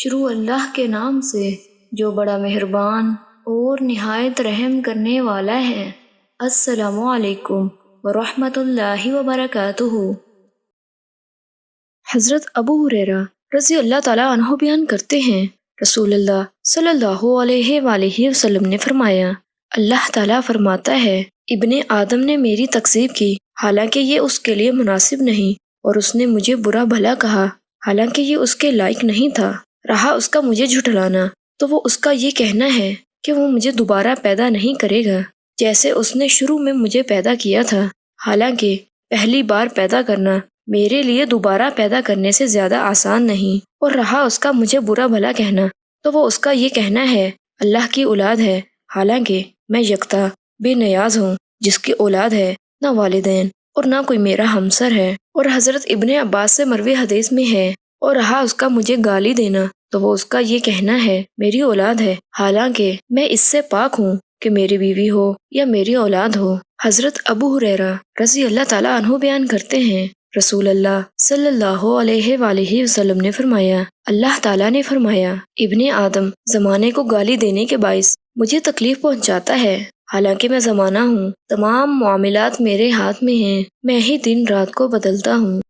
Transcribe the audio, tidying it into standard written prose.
شروع اللہ کے نام سے جو بڑا مہربان اور نہایت رحم کرنے والا ہے۔ السلام علیکم ورحمۃ اللہ وبرکاتہ۔ حضرت ابو ہریرہ رضی اللہ تعالیٰ عنہ بیان کرتے ہیں، رسول اللہ صلی اللہ علیہ وآلہ وسلم نے فرمایا، اللہ تعالیٰ فرماتا ہے، ابن آدم نے میری تکذیب کی حالانکہ یہ اس کے لیے مناسب نہیں، اور اس نے مجھے برا بھلا کہا حالانکہ یہ اس کے لائق نہیں تھا۔ رہا اس کا مجھے جھٹلانا تو وہ اس کا یہ کہنا ہے کہ وہ مجھے دوبارہ پیدا نہیں کرے گا جیسے اس نے شروع میں مجھے پیدا کیا تھا، حالانکہ پہلی بار پیدا کرنا میرے لیے دوبارہ پیدا کرنے سے زیادہ آسان نہیں۔ اور رہا اس کا مجھے برا بھلا کہنا تو وہ اس کا یہ کہنا ہے اللہ کی اولاد ہے، حالانکہ میں یکتا بے نیاز ہوں جس کی اولاد ہے نہ والدین اور نہ کوئی میرا ہمسر ہے۔ اور حضرت ابن عباس سے مروی حدیث میں ہے، اور رہا اس کا مجھے گالی دینا تو وہ اس کا یہ کہنا ہے میری اولاد ہے، حالانکہ میں اس سے پاک ہوں کہ میری بیوی ہو یا میری اولاد ہو۔ حضرت ابو ہریرہ رضی اللہ تعالیٰ عنہ بیان کرتے ہیں، رسول اللہ صلی اللہ علیہ وآلہ وسلم نے فرمایا، اللہ تعالیٰ نے فرمایا، ابن آدم زمانے کو گالی دینے کے باعث مجھے تکلیف پہنچاتا ہے، حالانکہ میں زمانہ ہوں، تمام معاملات میرے ہاتھ میں ہیں، میں ہی دن رات کو بدلتا ہوں۔